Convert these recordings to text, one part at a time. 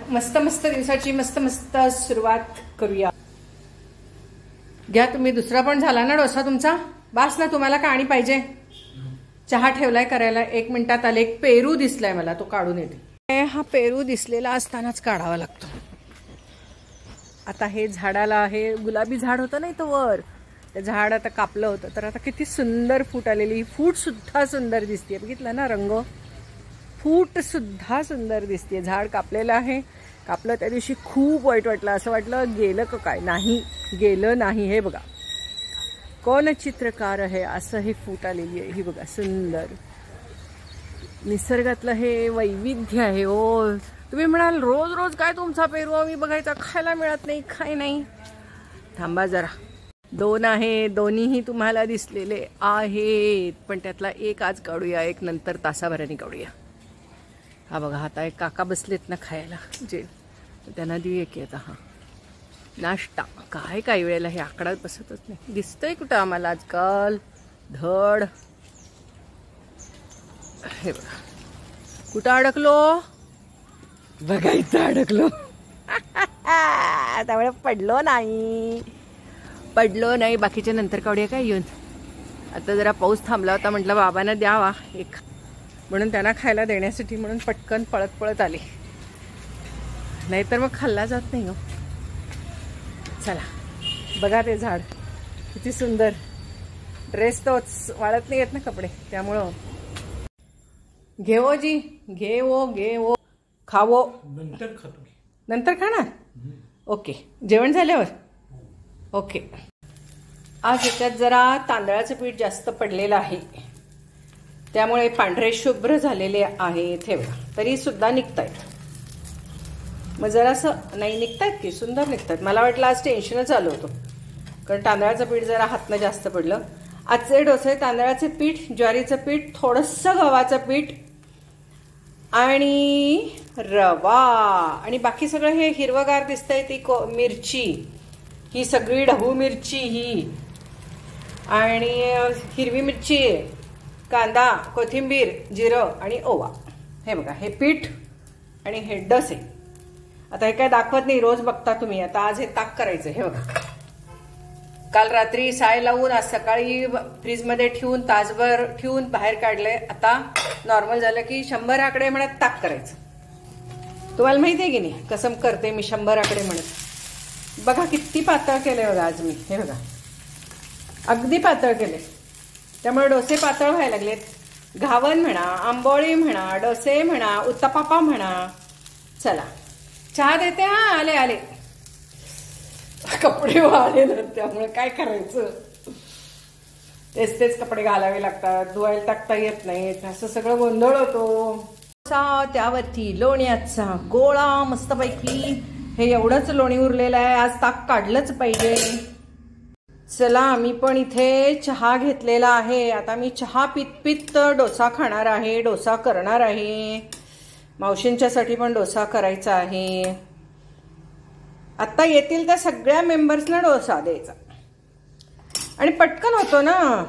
मस्त मस्त दिवसाची मस्त मस्त सुरुवात करूया. घ्या तुम्ही. दुसरा पण झाला ना डोसा तुमचा? बास ना? तुम्हाला का आणि पाहिजे? चहा ठेवलाय करायला. 1 मिनिटात आले. एक पेरू दिसलाय मला, तो काढून येते. हा पेरू दिसलेला असतानाच काढावा लागतो. आता हे झाडाला, हे गुलाबी झाड होतं ना इथं वर, ते झाड आता कापलं होतं, तर आता किती सुंदर फूट आलेली. फूट सुद्धा सुंदर दिसते. बघितलं ना रंग? फूट सुद्धा सुंदर दिसते. झाड कापलेलं आहे. कापलं त्या दिवशी खूप वाईट वाटलं. असं वाटलं गेलं का काय. नाही, गेलं नाही. हे बघा, कोण चित्रकार आहे असं हे फूट आलेली आहे. ही बघा, सुंदर निसर्गातलं हे वैविध्य आहे. ओ, तुम्ही म्हणाल रोज रोज काय तुमचा पेरू आम्ही बघायचा, खायला मिळत नाही, काय नाही. थांबा जरा. 2 आहे, दोन्हीही तुम्हाला दिसलेले आहेत, पण त्यातला एक आज काढूया, एक नंतर तासाभराने काढूया. हा बघा, आता एक काका बसलेत ना खायला, जे त्यांना देऊया की आता. हा नाश्ता काय काही वेळेला हे आकडात बसतच नाही. दिसतंय कुठं आम्हाला आजकाल धड. हे बघा, कुठं अडकलो बघायचं, अडकलो. त्यामुळे पडलो नाही. बाकीच्या नंतर काढूया काय येऊन. आता जरा पाऊस थांबला होता, म्हटलं बाबांना द्यावा एक, म्हणून त्यांना खायला देण्यासाठी म्हणून पटकन पळत पळत आले. नाहीतर मग खाल्ला जात नाही हो. चला बघा ते झाड किती सुंदर. ड्रेस तोच वाळत नाही येत ना कपडे, त्यामुळं. घेवो जी, घेवो खावो. नंतर खातो. नंतर खाणार? ओके, जेवण झाल्यावर. ओके. आज याच्यात जरा तांदळाचं पीठ जास्त पडलेलं आहे, त्यामुळे पांढरे शुभ्र झालेले आहेत. हे बघा, तरी सुद्धा निघतायत. मग जरासं नाही निघतायत की सुंदर निघतात. मला वाटलं आज टेन्शनच आलं होतं, कारण तांदळाचं पीठ जरा हातनं जास्त पडलं. आजचे डोसे तांदळाचे पीठ, ज्वारीचं पीठ, थोडंसं गव्हाचं पीठ आणि रवा, आणि बाकी सगळं हे हिरवगार दिसतंय ती मिरची, ही सगळी ढबू मिरची ही, आणि हिरवी मिरची, कांदा, कोथिंबीर, जिरं आणि ओवा. हे बघा, हे पीठ आणि हे डसे. आता हे काय दाखवत नाही, रोज बघता तुम्ही. आता आज हे ताक करायचं. हे बघा, काल रात्री साय लावून आज सकाळी फ्रीजमध्ये ठेवून तासभर ठेवून बाहेर काढलंय. आता नॉर्मल झालं की 100 आकडे म्हणत ताक करायचं. तुम्हाला माहिती आहे की नाही कसं करते मी 100 आकडे म्हणत. बघा किती पातळ केलंय बघा आज मी. हे बघा, अगदी पातळ केले, त्यामुळे डोसे पातळ व्हायला लागलेत. घावन म्हणा, आंबोळी म्हणा, डोसे म्हणा, उत्तप्पा म्हणा. चला चहा देते. हा आले. कपडे वाळले ना, त्यामुळे काय करायचं, तेच कपडे घालावे लागतात, धुवायला टाकता येत नाहीत, असं सगळं गोंधळ होतो. त्यावरती लोण्याचा गोळा मस्तपैकी. हे एवढंच लोणी उरलेलं आहे, आज ताक काढलंच पाहिजे. चला, मी पण इथे चहा घेतलेला आहे. आता मी चहा पित डोसा खाणार आहे, डोसा करणार आहे. मावशींच्यासाठी पण डोसा करायचा आहे. आता येतील त्या सगळ्या मेंबर्सना डोसा द्यायचा, आणि पटकन होतो ना,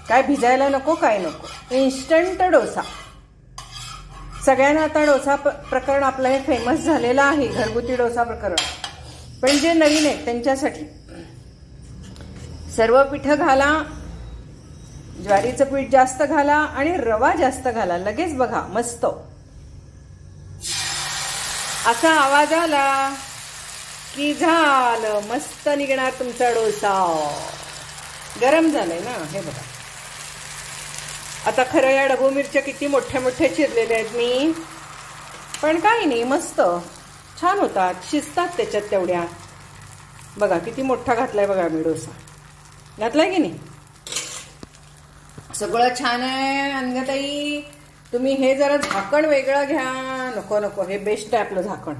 काय भिजायला नको, काय नको. इन्स्टंट डोसा. सगळ्यांना आता डोसा प्रकरण आपलं हे फेमस झालेलं आहे, घरगुती डोसा प्रकरण. पण जे नवीन आहेत त्यांच्यासाठी सर्व पिठं घाला, ज्वारीचं पीठ जास्त घाला आणि रवा जास्त घाला. लगेच बघा मस्त असा आवाज आला की झालं, मस्त निघणार तुमचा डोसा. गरम झालंय ना. हे बघा, आता खरं या ढबू मिरच्या किती मोठ्या मोठ्या चिरलेल्या आहेत मी, पण काही नाही, मस्त छान होतात, शिजतात त्याच्यात तेवढ्या. बघा किती मोठा घातलाय बघा मी डोसा. घातलाय की नाही? सगळं छान आहे. अंगताई, तुम्ही हे जरा झाकण वेगळं घ्या. नको, हे बेस्ट आहे आपलं झाकण,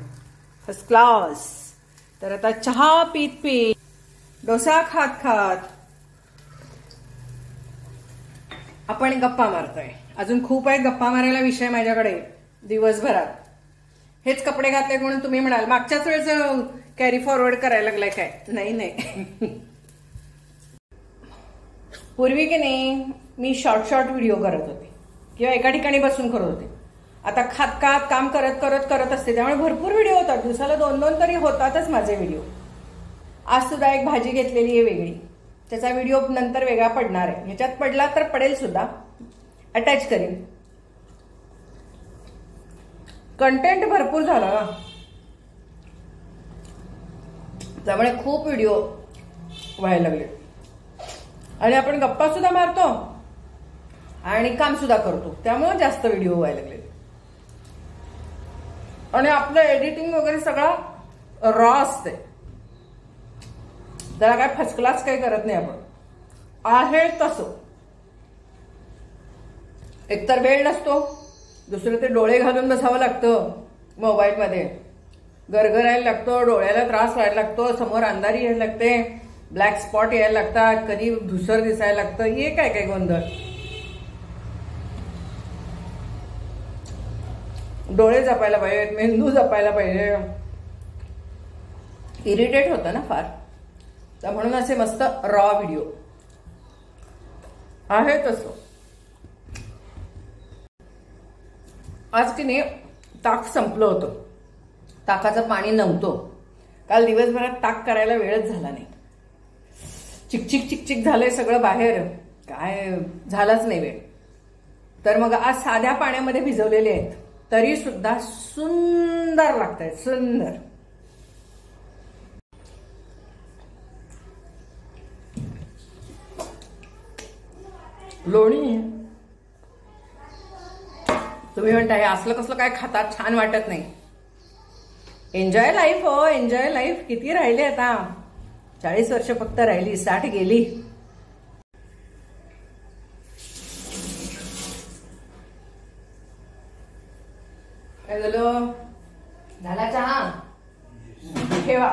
फर्स्ट क्लास. तर आता चहा पीत डोसा खात आपण गप्पा मारतोय. अजून खूप आहेत गप्पा मारायला विषय माझ्याकडे दिवसभरात. हेच कपडे घातले म्हणून तुम्ही म्हणाल मागच्याच वेळेस कॅरी फॉरवर्ड करायला लागलाय काय? नाही. पूर्वी की नाही मी शॉर्ट व्हिडिओ करत होते, किंवा एका ठिकाणी बसून करत होते. आता खात खात काम करत करत करत असते, त्यामुळे भरपूर व्हिडिओ होतात. दिवसाला 2-2 तरी होतातच माझे व्हिडिओ. आज सुद्धा एक भाजी घेतलेली आहे वेगळी, त्याचा व्हिडिओ नंतर वेगळा पडणार आहे. ह्याच्यात पडला तर पडेल सुद्धा, अटॅच करेन. कंटेंट भरपूर झाला ना, त्यामुळे खूप व्हिडिओ व्हायला लागले. आणि आपण गप्पा सुद्धा मारतो आणि काम सुद्धा करतो, त्यामुळे जास्त व्हिडिओ व्हायला लागले. आणि आपलं एडिटिंग वगैरे सगळं रॉ असते, त्याला काय फर्स्ट क्लास काही करत नाही आपण. आहे तसं. एकतर वेळ नसतो, दुसरं ते डोळे घालून बसावं लागतं मोबाईलमध्ये, गरगरायला लागतो, डोळ्याला त्रास व्हायला लागतो, समोर अंधारी यायला लागते, ब्लॅक स्पॉट यायला लागतात, कधी धुसर दिसायला लागतं. हे काय काय गोंधळ. डोळे जपायला पाहिजेत, मेंदू जपायला पाहिजे. इरिटेट होतं ना फार, तर म्हणून असे मस्त रॉ व्हिडिओ आहे तसं. आज की नाही ताक संपलं होतं, ताकाचं पाणी नव्हतं. काल दिवसभरात ताक करायला वेळच झाला नाही. चिकचिक चिकचिक झालंय सगळं बाहेर, काय झालंच नाही वेळ. तर मग आज साध्या पाण्यामध्ये भिजवलेले आहेत, तरी सुद्धा सुंदर लागत आहेत, सुंदर. लोणी. तुम्ही म्हणता हे असलं कसलं काय खातात, छान वाटत नाही. एन्जॉय लाईफ हो, एन्जॉय लाईफ. किती राहिले आता, 40 वर्ष फक्त राहिली, 60 गेली. काय झालं, झाला चहा ठेवा.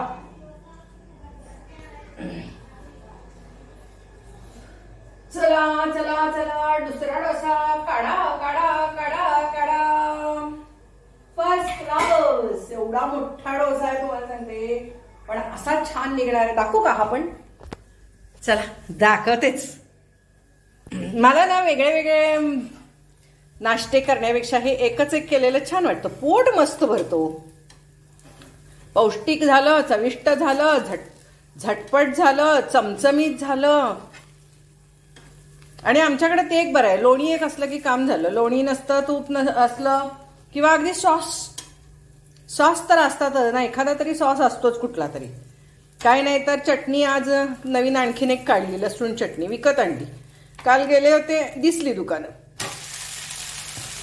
चला चला चला, दुसरा डोसा काढा काढा काढा काढा. First class. एवढा मोठा डोसा आहे तुम्हाला सांगते, पण असा छान निघणार आहे. दाखवू का हा पण? चला दाखवतेच. मला ना वेगळे वेगळे नाश्ते करण्यापेक्षा हे एकच एक केलेलं छान वाटतं. पोट मस्त भरतो, पौष्टिक झालं, चविष्ट झालं, झटपट झालं, चमचमीत झालं. आणि आमच्याकडे ते एक बरं आहे, लोणी एक असलं की काम झालं. लोणी नसतं, तूप असलं किंवा अगदी सॉस तर असतातच ना, एखादा तरी सॉस असतोच कुठला तरी. काय नाही तर चटणी आज नवीन आणखीन एक काढली, लसूण चटणी विकत आणली. काल गेले होते, दिसली दुकानं.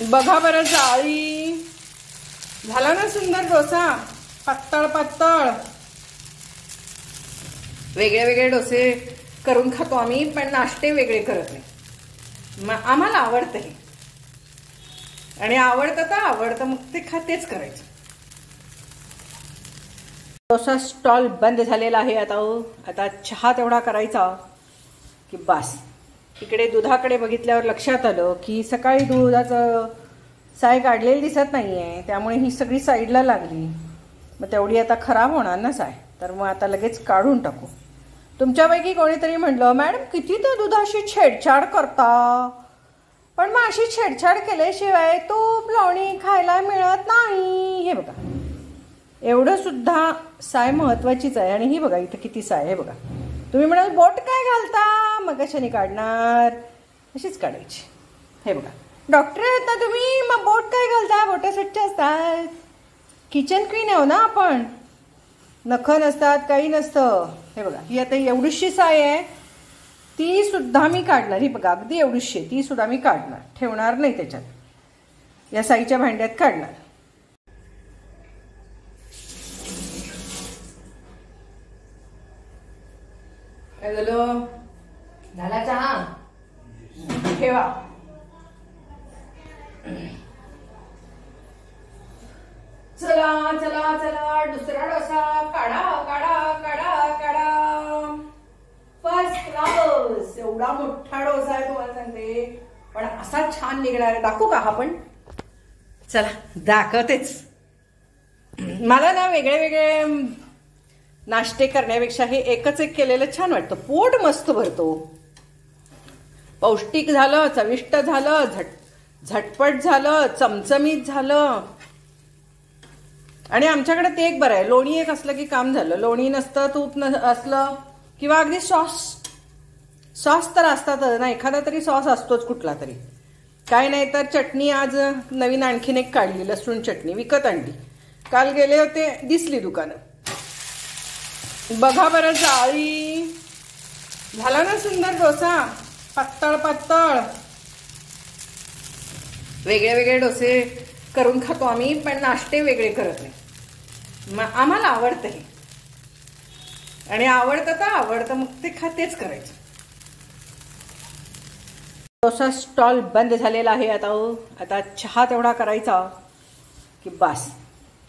बघा बरं, जाळी झाला ना सुंदर डोसा, पातळ पातळ. वेगळे वेगळे डोसे करून खातो आम्ही, पण नाश्ते वेगळे करत नाही. आम्हाला आवडतं हे, आणि आवडतं तर आवडतं, मग ते तेच करायचं. डोसा स्टॉल बंद झालेला आहे आता चहा तेवढा करायचा की बास. इकडे दुधाकडे बघितल्यावर लक्षात आलं की सकाळी दुधाचं साय काढलेली दिसत नाहीये, त्यामुळे ही सगळी साईडला लागली. मग तेवढी आता खराब होणार ना साय, तर मग आता लगेच काढून टाकू. तुमच्यापैकी कोणीतरी म्हणलं, मॅडम किती त्या दुधाशी छेडछाड करता, पण मग अशी छेडछाड केल्याशिवाय तूप लोणी खायला मिळत नाही. हे बघा, एवढं सुद्धा साय महत्वाचीच आहे. आणि ही बघा इथं किती साय आहे बघा. तुम्ही म्हणाल बोट काय घालता, मग कशाने काढणार, अशीच काढायची. हे बघा, डॉक्टर आहेत ना तुम्ही, मग बोट काय घालता, बोट स्वच्छ असतात. किचन क्वीन आहे ना आपण, नखं नसतात, काही नसतं. हे बघा, ही आता एवढीशी साय आहे, ती सुद्धा मी काढणार. ही बघा अगदी एवढीशी, ती सुद्धा मी काढणार, ठेवणार नाही त्याच्यात, या साईच्या भांड्यात काढणार. काय झालं, झाला चहा ठेवा. चला चला चला, दुसरा डोसा काढा काढा काढा काढा. First class. एवढा मोठा डोसा आहे तुम्हाला सांगते, पण असा छान निघणार आहे. दाखवू का हा पण? चला दाखवतेच. मला ना वेगळे वेगळे नाश्ते करण्यापेक्षा हे एकच एक केलेलं छान वाटतं. पोट मस्त भरतो, पौष्टिक झालं, चविष्ट झालं, झटपट झालं, चमचमीत झालं. आणि आमच्याकडे ते एक बरं आहे, लोणी एक असलं की काम झालं. लोणी नसतं, तूप असलं किंवा अगदी सॉस तर असतातच ना, एखादा तरी सॉस असतोच कुठला तरी. काय नाही तर चटणी आज नवीन आणखीन एक काढली, लसूण चटणी विकत आणली. काल गेले होते, दिसली दुकानं. बघा बरं, जाळी झाला ना सुंदर डोसा, पातळ पातळ. वेगळे वेगळे डोसे करून खातो आम्ही, पण नाश्ते वेगळे करत नाही. आम्हाला आवडतं हे, आणि आवडतं तर आवडतं, मग ते तेच करायचं. डोसा स्टॉल बंद झालेला आहे आता चहा तेवढा करायचा की बास.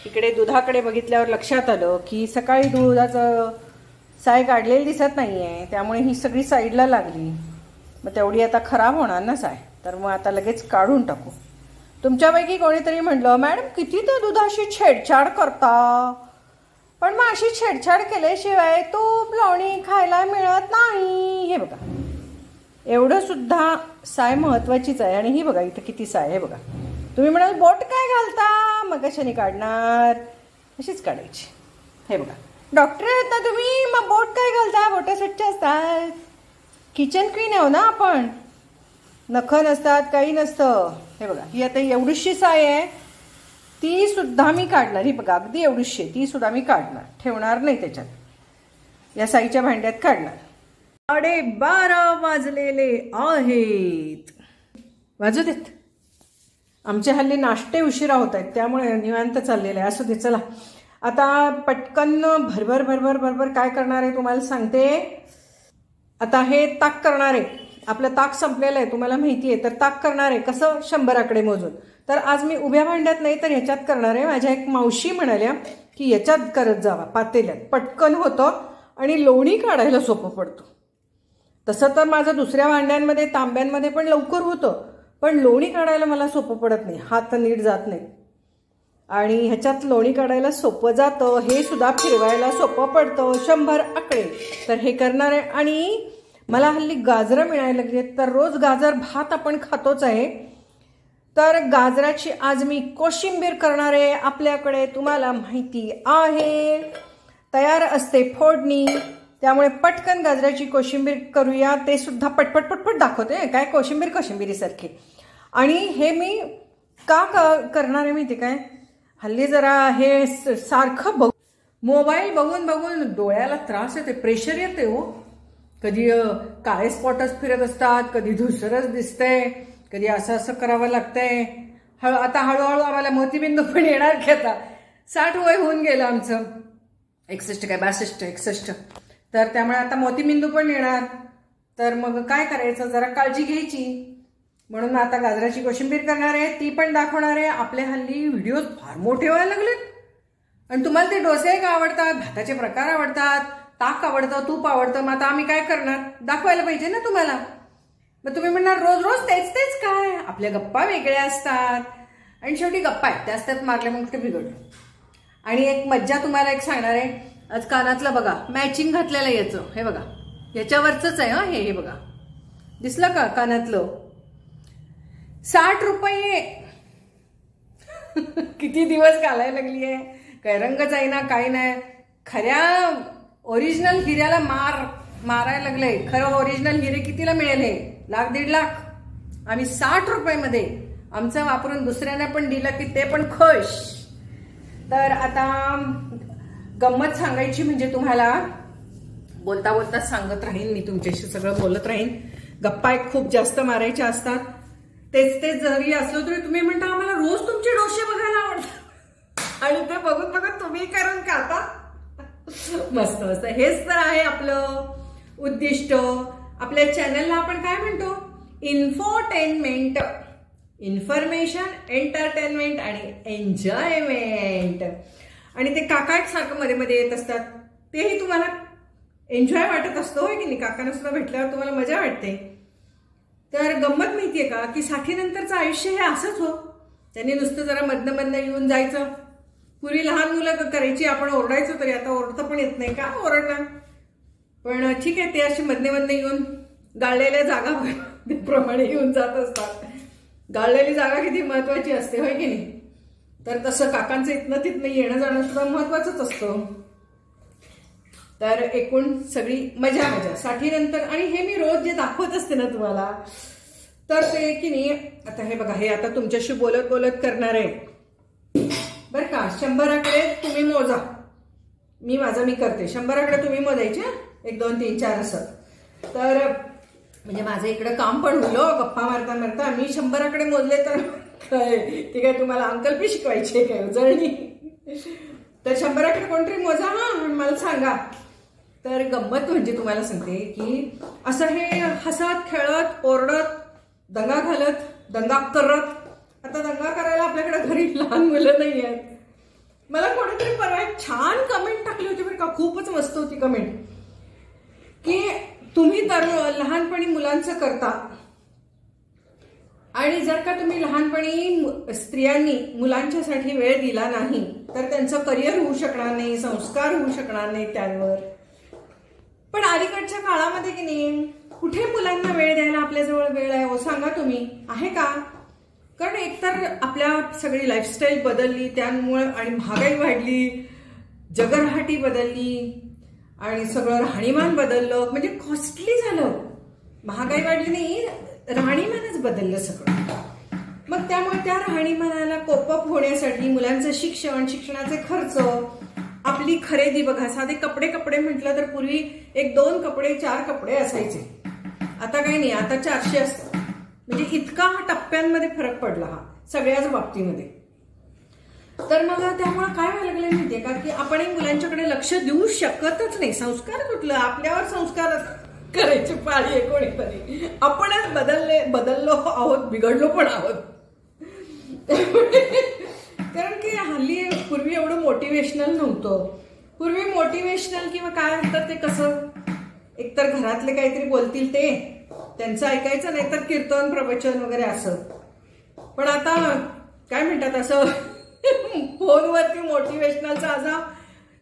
इकडे दुधाकडे बघितल्यावर लक्षात आलं की सकाळी दुधाचं साय काढलेली दिसत नाहीये, त्यामुळे ही सगळी साईडला लागली. मग तेवढी आता खराब होणार ना साय, तर मग आता लगेच काढून टाकू. तुमच्यापैकी कोणीतरी म्हटलं, मॅडम किती ते दुधाशी छेडछाड करता, पण मग अशी छेडछाड केल्याशिवाय तूप लोणी खायला मिळत नाही. हे बघा, एवढं सुद्धा साय महत्वाचीच आहे. आणि ही बघा इथं किती साय आहे बघा. तुम्ही म्हणाल बोट काय घालता, मग कशाने काढणार, अशीच काढायची. हे बघा, डॉक्टर आहेत ना तुम्ही, मग बोट काय घालता, बोट स्वच्छ असतात. किचन क्वीन आहे ना आपण, नखं नसतात, काही नसतं. हे बघा, ही आता एवढीशी साय आहे, ती सुद्धा मी काढणार. ही बघा अगदी एवढीशी, ती सुद्धा मी काढणार, ठेवणार नाही त्याच्यात, या साईच्या भांड्यात काढणार. 12:30 वाजलेले आहेत. वाजू देत, आमचे हल्ली नाश्ते उशिरा होत आहेत, त्यामुळे निवांत चाललेलं आहे. असू दे, चला आता पटकन भरभर भरभर भरभर काय करणार आहे तुम्हाला सांगते. आता हे ताक करणार आहे. आपलं ताक संपलेलं आहे, तुम्हाला माहिती आहे. तर ताक करणार आहे कसं, 100 मोजून. तर आज मी उभ्या भांड्यात नाही तर ह्याच्यात करणार आहे. माझ्या एक मावशी म्हणाल्या की याच्यात करत जावा, पातेल्यात पटकन होतं आणि लोणी काढायला सोपं पडतं. तसं तर माझं दुसऱ्या भांड्यांमध्ये तांब्यांमध्ये पण लवकर होतं, पण लोणी काढायला मला सोपं पडत नाही, हात नीट जात नाही. आणि ह्याच्यात लोणी काढायला सोपं जातं, हे सुद्धा फिरवायला सोपं पडतं. 100 आकडे. तर हे करणार आहे. आणि मला हल्ली गाजरं मिळायला लागली, तर रोज गाजर भात आपण खातोच आहे. तर गाजराची आज मी कोशिंबीर करणार आहे. आपल्याकडे तुम्हाला माहिती आहे तयार असते फोडणी, त्यामुळे पटकन गाजराची कोशिंबीर करूया. ते सुद्धा पटपट पटपट दाखवते, काय कोशिंबीरीसारखी. आणि हे मी का करणार आहे माहिती काय, हल्ली जरा हे सारखं मोबाईल बघून बघून डोळ्याला त्रास येते, प्रेशर येते हो. कधी काळे स्पॉटच फिरत असतात, कधी धुसरच दिसतंय, कधी असं असं करावं लागतंय. आता हळूहळू आम्हाला मोतीबिंदू पण येणार की, आता 60 वय होऊन गेलं आमचं, 61 काय 62 61. तर त्यामुळे आता मोतीबिंदू पण येणार. तर मग काय करायचं, जरा काळजी घ्यायची. म्हणून आता गाजराची कोशिंबीर करणार आहे, ती पण दाखवणार आहे. आपले हल्ली व्हिडिओ फार मोठे व्हायला लागलेत. आणि तुम्हाला ते डोसे का आवडतात, भाताचे प्रकार आवडतात, ताक आवडतं, तूप आवडतं. मग आता आम्ही काय करणार, दाखवायला पाहिजे ना तुम्हाला. मग तुम्ही म्हणणार रोज रोज तेच तेच काय, आपल्या गप्पा वेगळ्या असतात. आणि शेवटी गप्पा आहेत, त्याच त्यात मारल्या मग कुठे बिघडलं. आणि एक मज्जा तुम्हाला एक सांगणार आहे. आज कानातलं बघा, मॅचिंग घातलेलं याचं, हे बघा याच्यावरच आहे. हे बघा, दिसलं का कानातलं, 60 रुपये. किती दिवस घालायला लागली आहे, काय रंग जाईना, काही नाही. खऱ्या ओरिजिनल हिऱ्याला मारायला लागले. खरं ओरिजिनल हिरे कितीला मिळेल, हे 1,00,000 1,50,000. आम्ही 60 रुपयामध्ये आमचं वापरून दुसऱ्यांना पण दिलं की ते पण खुश. तर आता गंमत सांगायची म्हणजे तुम्हाला बोलता बोलता सांगत राहीन मी, तुमच्याशी सगळं बोलत राहीन. गप्पा एक खूप जास्त मारायच्या असतात. तेच तेच जरी असलं तरी तुम्ही म्हणता आम्हाला रोज तुमचे डोसे बघायला आवडतात, आणि ते बघून बघून तुम्ही करून खाता. मस्त मस्त. हेच तर आहे आपलं उद्दिष्ट. आपल्या चॅनलला आपण काय म्हणतो, इन्फोटेनमेंट, इन्फॉर्मेशन, एंटरटेनमेंट आणि एन्जॉयमेंट. आणि ते काका एक सारखं मध्ये मध्ये येत असतात, तेही तुम्हाला एन्जॉय वाटत असतो, होय की नाही. काकांना सुद्धा भेटल्यावर तुम्हाला मजा वाटते. तर गंमत माहितीये का की 60 नंतरचं आयुष्य हे असंच हो. त्यांनी नुसतं जरा मधनं येऊन जायचं. पूर्वी लहान मुलं करायची, आपण ओरडायचो, तरी आता ओरडता पण येत नाही, का ओरडणार. पण ठीक आहे, ते असे मधने येऊन गाळलेल्या जागा प्रमाणे येऊन जात असतात. गाळलेली जागा किती महत्वाची असते, होय की नाही? तर तसं काकांचं इथनं तिथनं येणं जाणं सुद्धा महत्वाचंच असतं. तर एकूण सगळी मजा मजा साठीनंतर. आणि हे मी रोज जे दाखवत असते ना तुम्हाला, तर ते की नाही, आता हे बघा, हे आता तुमच्याशी बोलत बोलत करणार आहे बरं का. 100कडे तुम्ही मोजा, मी करते. 100कडे तुम्ही मोजायचे, 1 2 3 4 असं. तर म्हणजे माझं इकडं काम पण होईल गप्पा मारता मारता. मी 100कडे मोजले तर काय ते काय तुम्हाला अंकल्पी शिकवायची काय उजळणी? तर 100कडे कोणतरी मोजा हा आणि मला सांगा. तर गंमत म्हणजे तुम्हाला सांगते की असं हे हसत खेळत ओरडत दंगा घालत दंगा करत. आता दंगा करायला आपल्याकडे घरी लहान मुलं नाही आहेत. मला कोणीतरी परवा एक छान कमेंट टाकली होती बरं का, खूपच मस्त होती कमेंट, की तुम्ही लहानपणी मुलांचं करता आणि जर का तुम्ही लहानपणी स्त्रियांनी मुलांच्यासाठी वेळ दिला नाही तर त्यांचं करिअर होऊ शकणार नाही, संस्कार होऊ शकणार नाही त्यांवर. पण अलीकडच्या काळामध्ये की नाही, कुठे मुलांना वेळ द्यायला आपल्याजवळ वेळ आहे हो सांगा तुम्ही, आहे का? कारण एकतर आपल्या सगळी लाईफस्टाईल बदलली त्यामुळे, आणि महागाई वाढली, जगरहाटी बदलली आणि सगळं राहणीमान बदललं, म्हणजे कॉस्टली झालं. महागाई वाढली नाही, राहणीमानच बदललं सगळं. मग त्यामुळे त्या राहणीमानाला कोपअप होण्यासाठी मुलांचं शिक्षण, शिक्षणाचे खर्च, आपली खरेदी बघा, साधे कपडे म्हटलं तर पूर्वी 1 2 कपडे 4 कपडे असायचे, आता काही नाही, आता 400 असतात. म्हणजे इतका हा टप्प्यांमध्ये फरक पडला हा सगळ्याच बाबतीमध्ये. तर मग त्यामुळे काय व्हायला लागलं माहितीये का, की आपणही मुलांच्याकडे लक्ष देऊ शकतच नाही. संस्कार कुठलं, आपल्यावर संस्कार करायची पाळी आहे कोणीतरी. आपणच बदललो आहोत, बिघडलो पण आहोत. कारण की हल्ली पूर्वी एवढं मोटिवेशनल नव्हतं. पूर्वी मोटिवेशनल किंवा काय असतं ते कसं, एकतर घरातले काहीतरी बोलतील ते त्यांचं ऐकायचं, नाही तर कीर्तन प्रवचन वगैरे असं. पण आता काय म्हणतात, असं फोनवरती मोटिवेशनलचा असा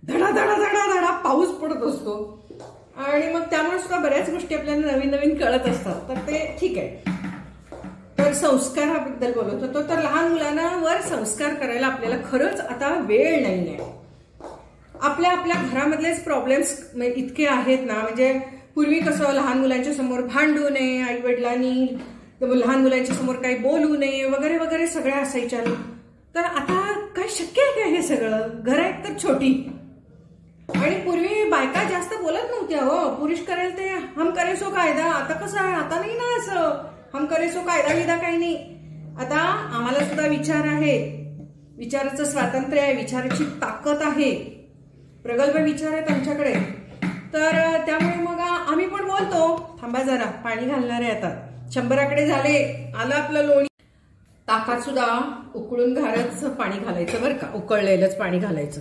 धडा धडा धडा धडा पाऊस पडत असतो. आणि मग त्यामुळे सुद्धा बऱ्याच गोष्टी आपल्याला नवीन नवीन कळत असतात. तर ते ठीक आहे. तर संस्काराबद्दल बोलत होतो. तर लहान मुलांवर संस्कार करायला आपल्याला खरंच आता वेळ नाही आहे. आपल्या आपल्या घरामधलेच प्रॉब्लेम्स इतके आहेत ना, म्हणजे पूर्वी कसं लहान मुलांच्या समोर भांडू नये, आई वडिलांनी लहान मुलांच्या समोर काही बोलू नये वगैरे वगैरे सगळ्या असायच्या. तर आता काय शक्य आहे का हे सगळं? घरं एक तर छोटी, आणि पूर्वी बायका जास्त बोलत नव्हत्या हो. पुरुष करेल ते हम करे सो कायदा. आता कसं आहे, आता नाही ना असं हम करे सो कायदा विदा काही नाही. आता आम्हाला सुद्धा विचार आहे, विचाराचं स्वातंत्र्य आहे, विचाराची ताकद आहे, प्रगल्भ विचार आहेत आमच्याकडे. तर त्यामुळे मग आम्ही पण बोलतो. थांबा जरा, पाणी घालणार आहे आता. 100कडे झाले, आलं आपलं लोणी. ताकात सुद्धा उकळून घालच पाणी घालायचं बरं का, उकळलेलंच पाणी घालायचं.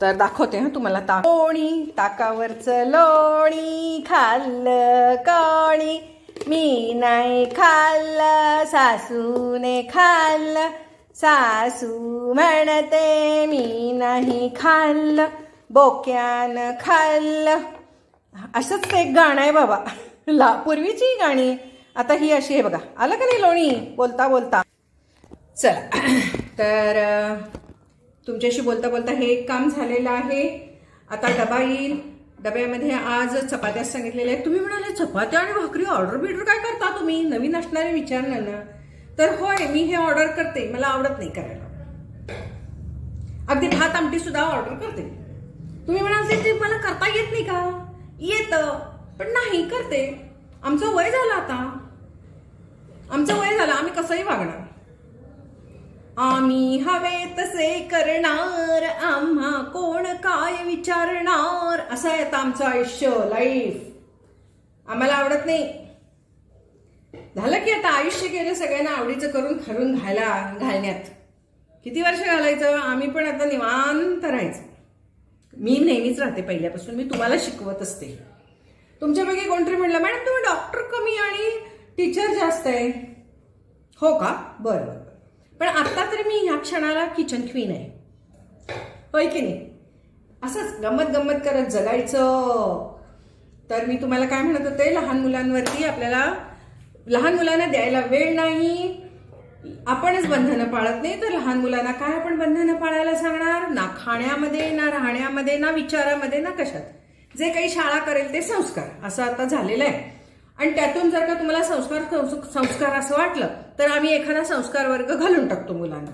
तर दाखवते हा तुम्हाला ताक. लोणी, ताकावरचं लोणी खाल्लं कोणी, मी नाही खाल्लं, सासूने खाल्लं. सासू म्हणते मी नाही खाल्लं, बोक्यानं खाल्लं. असंच ते एक गाणं आहे बाबा, पूर्वीची गाणी. आता ही अशी आहे बघा. आलं का नाही लोणी बोलता बोलता? चला, तर तुमच्याशी बोलता बोलता हे एक काम झालेलं आहे. आता डबा येईल. डब्यामध्ये आज चपात्या सांगितलेल्या आहेत. तुम्ही म्हणाले चपात्या आणि भाकरी ऑर्डर बिर्डर काय करता तुम्ही? नवीन असणारे विचारणार ना. तर होय, मी हे ऑर्डर करते, मला आवडत नाही करायला. अगदी भात आमटी सुद्धा ऑर्डर करते. तुम्ही म्हणाल ते मला करता येत नाही का? येतं, पण नाही करते. आमचं वय झालं आता, आमचं वय झालं, आम्ही कसंही वागणार. आम्ही हवे तसे करणार, आम्हा कोण काय विचारणार, असं आहे आता आमचं आयुष्य, लाईफ. आम्हाला आवडत नाही. झालं की आता आयुष्य गेलं सगळ्यांना आवडीचं करून खरून घालण्यात. किती वर्ष घालायचं? आम्ही पण आता निवांत राहायचं. मी नेहमीच राहते पहिल्यापासून, मी तुम्हाला शिकवत असते. तुमच्यापैकी कोणतरी म्हणलं मॅडम तुम्ही डॉक्टर कमी आणि टीचर जास्त आहे. हो का? बरं. पण आता तरी मी ह्या क्षणाला किचन क्वीन आहे, होय की नाही? असंच गंमत गंमत करत जगायचं. तर मी तुम्हाला काय म्हणत होते, लहान मुलांवरती आपल्याला, लहान मुलांना द्यायला वेळ नाही, आपणच बंधनं पाळत नाही तर लहान मुलांना काय आपण बंधनं पाळायला सांगणार? ना खाण्यामध्ये, ना राहण्यामध्ये, ना विचारामध्ये, ना कशात. जे काही शाळा करेल ते संस्कार असं आता झालेलं आहे. आणि त्यातून जर का तुम्हाला संस्कार असं वाटलं तर आम्ही एखादा संस्कार वर्ग घालून टाकतो मुलांना.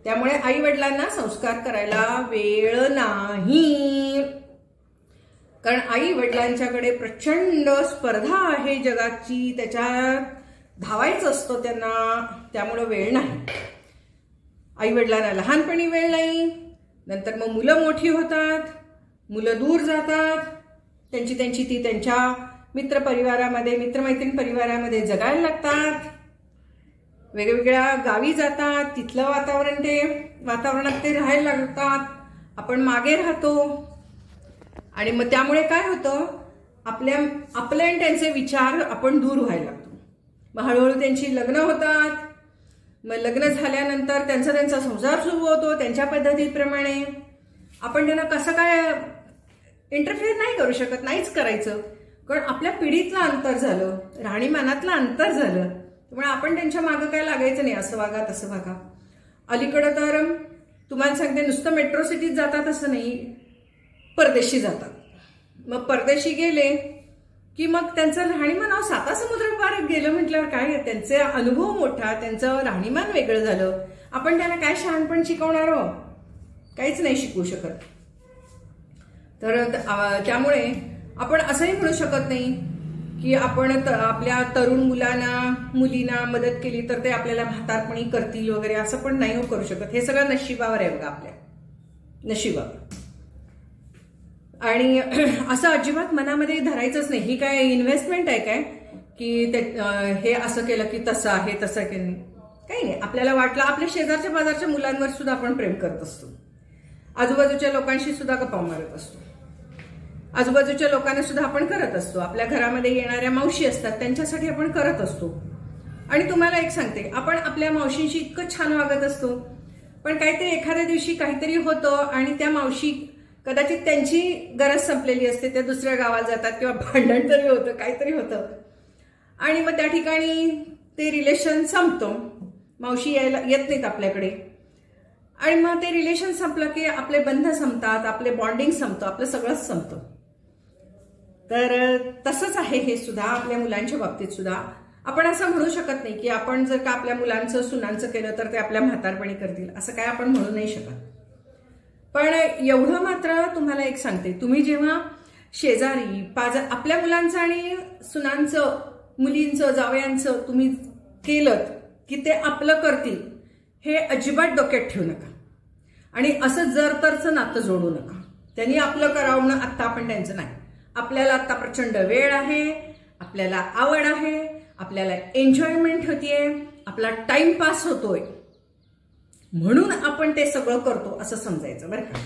त्यामुळे आई वडिलांना संस्कार करायला वेळ नाही. कारण आई वडिलांच्याकडे प्रचंड स्पर्धा आहे जगाची, त्याच्यात धावायचं असतं त्यांना, त्यामुळं वेळ नाही. आई वडिलांना लहानपणी वेळ नाही. नंतर मग मुलं मोठी होतात, मुलं दूर जातात, त्यांची ती त्यांच्या मित्रपरिवारामध्ये, मित्रमैत्रीण परिवारामध्ये जगायला लागतात, वेगवेगळ्या गावी जातात, तिथलं वातावरणात ते राहायला लागतात, आपण मागे राहतो. आणि मग त्यामुळे काय होतं, आपले आणि त्यांचे विचार आपण दूर व्हायला लागतो. मग हळूहळू त्यांची लग्न होतात. मग लग्न झाल्यानंतर त्यांचा संसार सुरू होतो त्यांच्या पद्धतीप्रमाणे. आपण त्यांना कसं काय इंटरफेअर नाही करू शकत, नाहीच करायचं. कारण आपल्या पिढीतलं अंतर झालं, राहणीमानातलं अंतर झालं. त्यामुळे आपण त्यांच्या मागं काय लागायचं नाही, असं वागा तसं वागा. अलीकडं तर तुम्हाला सांगते, नुसतं मेट्रो सिटीत जातात असं नाही, परदेशी जातात. मग परदेशी गेले की मग त्यांचं राहणीमान 7 समुद्र पार गेलं म्हटल्यावर काय, त्यांचे अनुभव मोठा, त्यांचं राहणीमान वेगळं झालं. आपण त्यांना काय शहाणपण शिकवणार हो? काहीच नाही शिकवू शकत. तर त्यामुळे आपण असंही म्हणू शकत नाही की आपण आपल्या तरुण मुलींना मदत केली तर ते आपल्याला म्हातारपणी करतील वगैरे, असं पण नाही करू शकत. हे सगळं नशिबावर आहे बघा, आपल्या नशिबावर. आणि असं अजिबात मनामध्ये धरायचंच नाही. ही काय इन्व्हेस्टमेंट आहे काय की हे असं केलं की तसं आहे, तसं केलं काही नाही. आपल्याला वाटलं, आपल्या शेजारच्या बाजारच्या मुलांवर सुद्धा आपण प्रेम करत असतो, आजूबाजूच्या लोकांशी सुद्धा गप्पा मारत असतो, आजूबाजूच्या लोकांना सुद्धा आपण करत असतो. आपल्या घरामध्ये येणाऱ्या मावशी असतात त्यांच्यासाठी आपण करत असतो. आणि तुम्हाला एक सांगते, आपण आपल्या मावशींशी इतकं छान वागत असतो, पण काहीतरी एखाद्या दिवशी काहीतरी होतं आणि त्या मावशी कदाचित त्यांची गरज संपलेली असते, त्या दुसऱ्या गावात जातात किंवा भांडण तरी होतं, काहीतरी होतं आणि मग त्या ठिकाणी ते रिलेशन संपतं, मावशी येत नाहीत आपल्याकडे. आणि मग ते रिलेशन संपलं की आपले बंध संपतात, आपले बॉन्डिंग संपतं, आपलं सगळंच संपतं. तर तसंच आहे हे सुद्धा आपल्या मुलांच्या बाबतीत सुद्धा. आपण असं म्हणू शकत नाही की आपण जर का आपल्या मुलांचं सुनांचं केलं तर ते आपल्या म्हातारपणी करतील, असं काय आपण म्हणू नाही शकत. पण एवढं मात्र तुम्हाला एक सांगते, तुम्ही जेव्हा शेजारी आपल्या मुलांचं आणि सुनांचं, मुलींचं, जावयांचं तुम्ही केलं की ते आपलं करतील, हे अजिबात डोक्यात ठेवू नका. आणि असं जर तरचं नातं जोडू नका. त्यांनी आपलं करावं म्हणून आत्ता आपण त्यांचं नाही. आपल्याला आत्ता प्रचंड वेळ आहे, आपल्याला आवड आहे, आपल्याला एन्जॉयमेंट होतीये, आपला टाइमपास होतोय, म्हणून आपण ते सगळं करतो असं समजायचं बरं का.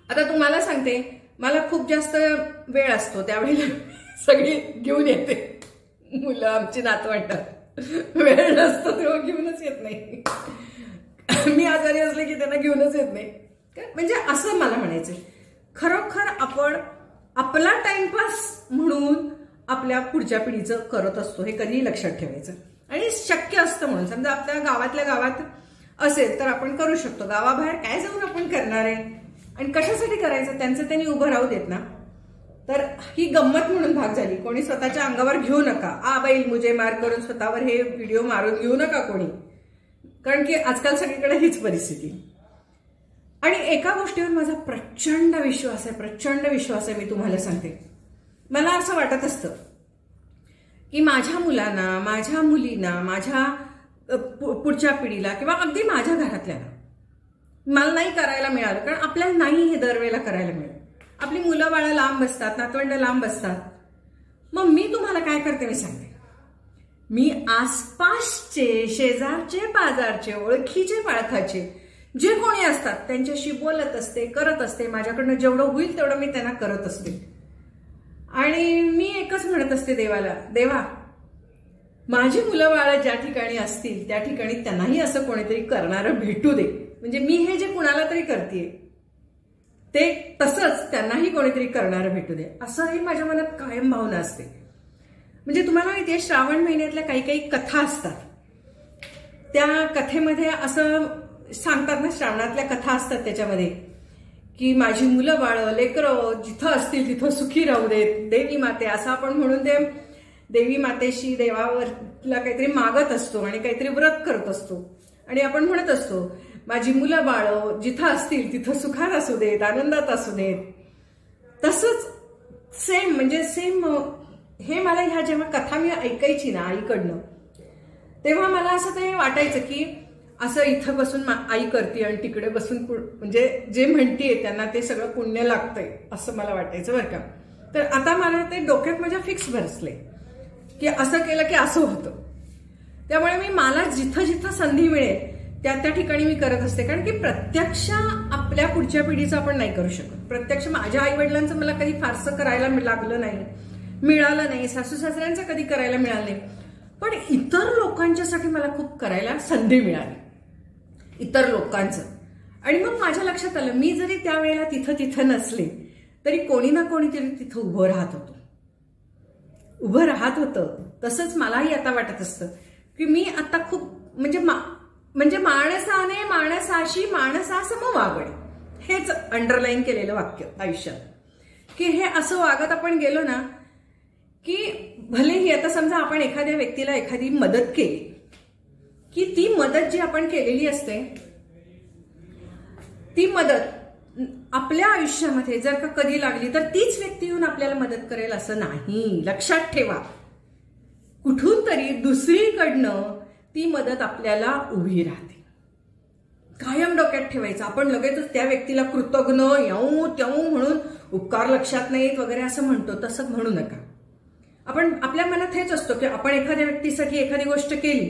आता तुम्हाला सांगते, मला खूप जास्त वेळ असतो त्यावेळेला सगळी घेऊन येते, मुलं आमची नातवंड. वेळ नसतो तेव्हा घेऊनच येत नाही. मी आजारी असले की त्यांना घेऊनच येत नाही. म्हणजे असं मला म्हणायचं, खरोखर आपण आपला टाइमपास म्हणून आपल्या पुढच्या पिढीचं करत असतो, हे कधीही लक्षात ठेवायचं. आणि शक्य असतं म्हणून समजा आपल्या गावातल्या गावात असेल तर आपण करू शकतो. गावाबाहेर काय जाऊन आपण करणार आहे आणि कशासाठी करायचं, त्यांचं त्यांनी उभं राहू देत ना. तर ही गंमत म्हणून भाग झाली. कोणी स्वतःच्या अंगावर घेऊ नका, आ बैल मुझे मार करून स्वतःवर हे व्हिडिओ मारून घेऊ नका कोणी, कारण की आजकाल सगळीकडे हीच परिस्थिती. आणि एका गोष्टीवर माझा प्रचंड विश्वास आहे, मी तुम्हाला सांगते. मला असं वाटत असतं की माझ्या मुलांना, माझ्या मुलींना, माझ्या पुढच्या पिढीला किंवा अगदी माझ्या घरातल्याला मला नाही करायला मिळालं, कारण आपल्याला नाही हे दरवेळेला करायला मिळालं. आपली मुलं बाळं लांब असतात, नातवंड लांब असतात. मग मी तुम्हाला काय करते मी सांगते. मी आसपासचे, शेजारचे, पाजारचे, ओळखीचे, पाळखाचे जे कोणी असतात त्यांच्याशी बोलत असते, करत असते. माझ्याकडनं जेवढं होईल तेवढं मी त्यांना करत असते. आणि मी एकच म्हणत असते देवाला, देवा माझी मुलं बाळं ज्या ठिकाणी असतील त्या ठिकाणी त्यांनाही असं कोणीतरी करणारं भेटू दे. म्हणजे मी हे जे कुणाला तरी करतेय ते तसंच त्यांनाही कोणीतरी करणारं भेटू दे, असंही माझ्या मनात कायम भावना असते. म्हणजे तुम्हाला माहितीये, श्रावण महिन्यातल्या काही काही कथा असतात त्या कथेमध्ये असं सांगतात ना, श्रावणातल्या कथा असतात त्याच्यामध्ये, की माझी मुलं बाळ लेकरं जिथं असतील तिथं सुखी राहू देत देवी माते, असं आपण म्हणून ते देवी मातेशी देवावरला काहीतरी मागत असतो आणि काहीतरी व्रत करत असतो आणि आपण म्हणत असतो माझी मुलं बाळ जिथं असतील तिथं सुखात असू देत, आनंदात असू देत. तसंच सेम म्हणजे सेम हे मला ह्या जेव्हा कथा मी ऐकायची ना आईकडनं, तेव्हा मला असं ते वाटायचं की असं इथं बसून आई करते आणि तिकडे बसून म्हणजे जे म्हणतीये त्यांना ते सगळं पुण्य लागतंय असं मला वाटायचं बरं का. तर आता मला ते डोक्यात माझ्या फिक्स बसले की असं केलं की असं होतं. त्यामुळे मला जिथं जिथं संधी मिळेल त्या त्या ठिकाणी मी करत असते. कारण की प्रत्यक्ष आपल्या पुढच्या पिढीचं आपण नाही करू शकत. प्रत्यक्ष माझ्या आई वडिलांचं मला कधी फारसं करायला लागलं नाही, मिळालं नाही, सासू सासऱ्यांचं कधी करायला मिळालं नाही. पण इतर लोकांच्यासाठी मला खूप करायला संधी मिळाली, इतर लोकांचं. आणि मग माझ्या लक्षात आलं मी जरी त्यावेळेला तिथं नसले तरी कोणी ना कोणीतरी तिथं उभं राहत होतं. तसंच मलाही आता वाटत असतं की मी आता खूप म्हणजे माणसाने माणसाशी माणसासम वागणे, हेच अंडरलाईन केलेलं वाक्य आयुष्यात. की हे असं वागत आपण गेलो ना की भलेही आता समजा आपण एखाद्या व्यक्तीला एखादी मदत केली की ती मदत जी आपण केलेली असते ती मदत आपल्या आयुष्यामध्ये जर का कधी लागली तर तीच व्यक्ती येऊन आपल्याला मदत करेल असं नाही. लक्षात ठेवा, कुठून तरी दुसरीकडनं ती मदत आपल्याला उभी राहते. कायम डोक्यात ठेवायचं. आपण लगेचच त्या व्यक्तीला कृतज्ञ याऊ त्याऊ म्हणून उपकार लक्षात नाहीत वगैरे असं म्हणतो, तसं म्हणू नका. आपण आपल्या मनात हेच असतो की आपण एखाद्या व्यक्तीसाठी एखादी गोष्ट केली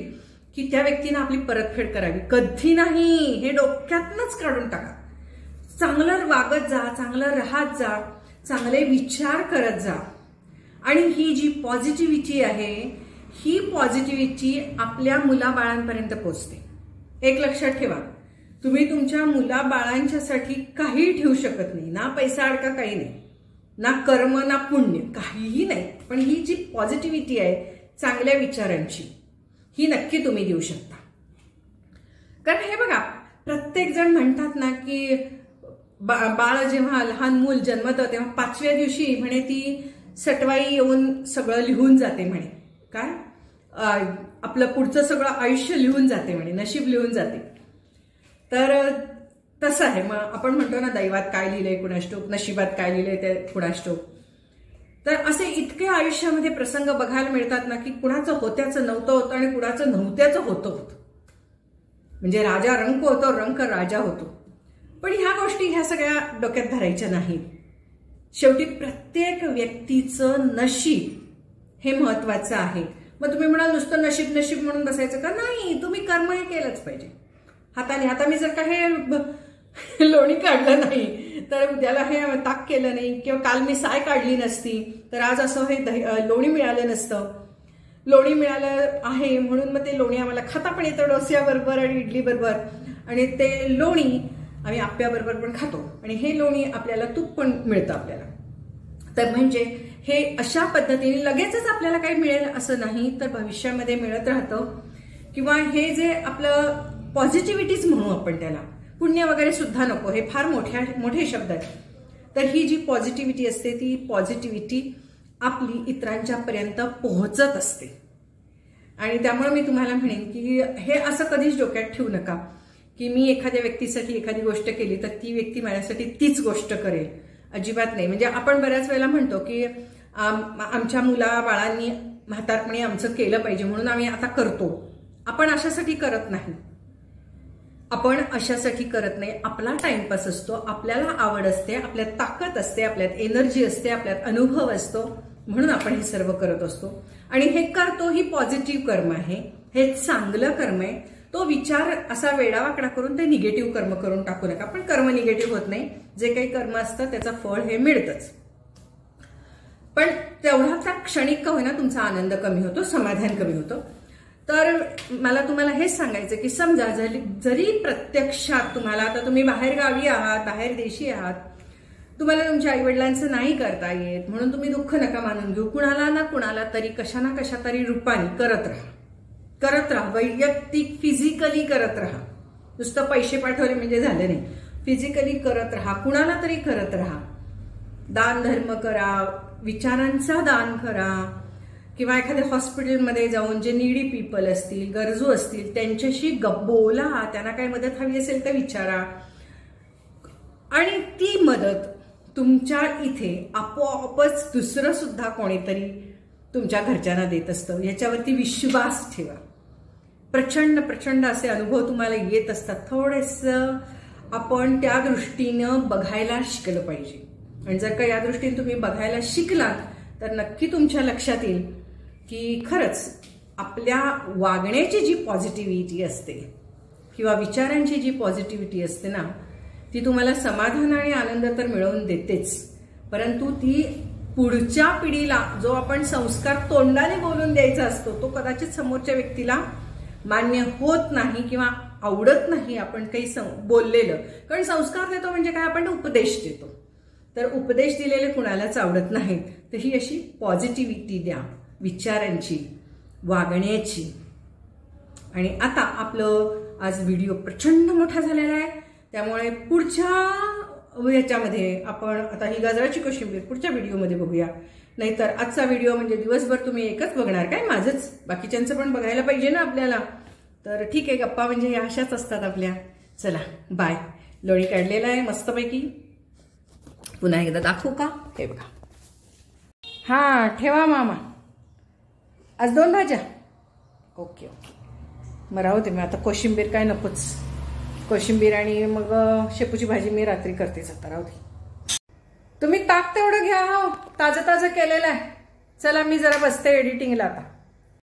की त्या व्यक्तीनं आपली परतफेड करावी. कधी नाही, हे डोक्यातनच काढून टाका. चांगलं वागत जा, चांगलं राहत जा, चांगले विचार करत जा. आणि ही जी पॉझिटिव्हिटी आहे ही पॉझिटिव्हिटी आपल्या मुलाबाळांपर्यंत पोहोचते. एक लक्षात ठेवा, तुम्ही तुमच्या मुलाबाळांच्यासाठी काही ठेवू शकत नाही, ना पैसा अडका काही नाही, ना कर्म ना पुण्य काहीही नाही. पण ही जी पॉझिटिव्हिटी आहे चांगल्या विचारांची ही नक्की तुम्ही देऊ शकता. कारण हे बघा, प्रत्येक जण म्हणतात ना की बाळ जेव्हा लहान मूल जन्मतं तेव्हा 5व्या दिवशी म्हणे ती सटवाई येऊन सगळं लिहून जाते म्हणे. काय आपलं पुढचं सगळं आयुष्य लिहून जाते म्हणे, नशीब लिहून जाते. तर तसं आहे. मग आपण म्हणतो ना दैवात काय लिहिलंय कुणास ठाऊक, नशिबात काय लिहिलंय ते कुणास ठाऊक. तर असे इतके आयुष्यामध्ये प्रसंग बघायला मिळतात ना की कुणाचं होत्याचं नव्हतं होतं आणि कुणाचं नव्हत्याचं होतं. म्हणजे राजा रंक होतो, रंक राजा होतो. पण ह्या गोष्टी ह्या सगळ्या डोक्यात धरायच्या नाहीत. शेवटी प्रत्येक व्यक्तीचं नशीब हे महत्वाचं आहे. मग तुम्ही म्हणाल नुसतं नशीब नशीब म्हणून बसायचं का? नाही, तुम्ही कर्म हे केलंच पाहिजे हाताने. आता मी जर का हे लोणी काढलं नाही तर उद्याला हे ताक केलं नाही किंवा काल मी साय काढली नसती तर आज असं हे लोणी मिळालं नसतं. लोणी मिळालं आहे म्हणून मग ते लोणी आम्हाला खाता पण येतं डोस्याबरोबर आणि इडली बरोबर. आणि ते लोणी आम्ही आप्याबरोबर पण खातो आणि हे लोणी आपल्याला तूप पण मिळतं आपल्याला. तर म्हणजे हे अशा पद्धतीने लगेचच आपल्याला काही मिळेल असं नाही, तर भविष्यामध्ये मिळत राहतं. किंवा हे जे आपलं पॉझिटिव्हिटीच म्हणू आपण त्याला, पुण्य वगैरे सुद्धा नको, हे फार मोठे शब्द आहेत. तर ही जी पॉझिटिव्हिटी असते ती पॉझिटिव्हिटी आपली इतरांच्या पर्यंत पोहोचत असते. आणि त्यामुळे मी तुम्हाला म्हणेन की हे असं कधीच डोक्यात ठेवू नका की मी एखाद्या व्यक्तीसाठी एखादी गोष्ट केली तर ती व्यक्ती माझ्यासाठी तीच गोष्ट करेल. अजिबात नाही. म्हणजे आपण बऱ्याच वेळेला म्हणतो की आमच्या मुलाबाळांनी म्हातारपणी आमचं केलं पाहिजे म्हणून आम्ही आता करतो. आपण अशासाठी करत नाही. आपण अशासाठी करत नाही. आपला टाइमपास असतो, आपल्याला आवड असते, आपल्यात ताकद असते, आपल्यात एनर्जी असते, आपल्यात अनुभव असतो म्हणून आपण हे सर्व करत असतो. आणि हे करतो ही पॉझिटिव्ह कर्म आहे, हे चांगलं कर्म आहे. तो विचार असा वेडावाकडा करून ते निगेटिव्ह कर्म करून टाकू नका. पण कर्म निगेटिव्ह होत नाही. जे काही कर्म असतं त्याचं फळ हे मिळतंच. पण तेवढा क्षणिक का होईना तुमचा आनंद कमी होतो, समाधान कमी होतं. तर मला तुम्हाला हेच सांगायचं की समजा जरी प्रत्यक्षात तुम्हाला आता तुम्ही बाहेर गावी आहात, बाहेर देशी आहात, तुम्हाला तुमच्या आईवडिलांचं नाही करता येत म्हणून तुम्ही दुःख नका मानून घेऊ. कुणाला ना कुणाला तरी कशा ना कशा तरी रूपाने करत राहा. करत राहा, वैयक्तिक फिजिकली करत राहा. नुसतं पैसे पाठवले म्हणजे झालं नाही, फिजिकली करत राहा, कुणाला तरी करत राहा. दान धर्म करा, विचारांचा दान करा, किंवा एखाद्या हॉस्पिटलमध्ये जाऊन जे नीडी पीपल असतील, गरजू असतील, त्यांच्याशी बोला, त्यांना काही मदत हवी असेल तर विचारा. आणि ती मदत तुमच्या इथे आपोआपच दुसरं सुद्धा कोणीतरी तुमच्या घरच्यांना देत असतं, याच्यावरती विश्वास ठेवा. प्रचंड प्रचंड असे अनुभव तुम्हाला येत असतात. थोडंसं आपण त्या दृष्टीनं बघायला शिकलं पाहिजे. आणि जर का या दृष्टीने तुम्ही बघायला शिकलात तर नक्की तुमच्या लक्षात येईल की खरंच आपल्या वागण्याची जी पॉझिटिव्हिटी असते किंवा विचारांची जी पॉझिटिव्हिटी असते ना, ती तुम्हाला समाधान आणि आनंद तर मिळवून देतेच, परंतु ती पुढच्या पिढीला जो आपण संस्कार तोंडाने बोलून द्यायचा असतो तो कदाचित समोरच्या व्यक्तीला मान्य होत नाही किंवा आवडत नाही आपण काही बोललेलं. कारण संस्कार देतो म्हणजे काय, आपण उपदेश देतो. तर उपदेश दिलेले कुणालाच आवडत नाहीत. तर ही अशी पॉझिटिव्हिटी द्या विचारांची, वागण्याची. आणि आता आपलं आज व्हिडिओ प्रचंड मोठा झालेला आहे, त्यामुळे पुढच्या याच्यामध्ये आपण आता ही गाजराची कोशिंबीर पुढच्या व्हिडिओमध्ये बघूया. नाहीतर आजचा व्हिडिओ म्हणजे दिवसभर तुम्ही एकच बघणार काय, माझंच, बाकीच्यांचं पण बघायला पाहिजे ना आपल्याला. तर ठीक आहे, गप्पा म्हणजे या अशाच असतात आपल्या. चला बाय. लोणी काढलेला आहे मस्तपैकी. पुन्हा एकदा दाखवू का, हे बघा. हां ठेवा मामा, आज 2 भाज्या. ओके ओके, मग राहू दे. मी आता कोशिंबीर काय नकोच, कोशिंबीर आणि मग शेपूची भाजी मी रात्री करतेच आता, राहू दे. तुम्ही ताक तेवढं घ्या, हो ताजं ताजं केलेलं आहे. चला मी जरा बसते एडिटिंगला आता.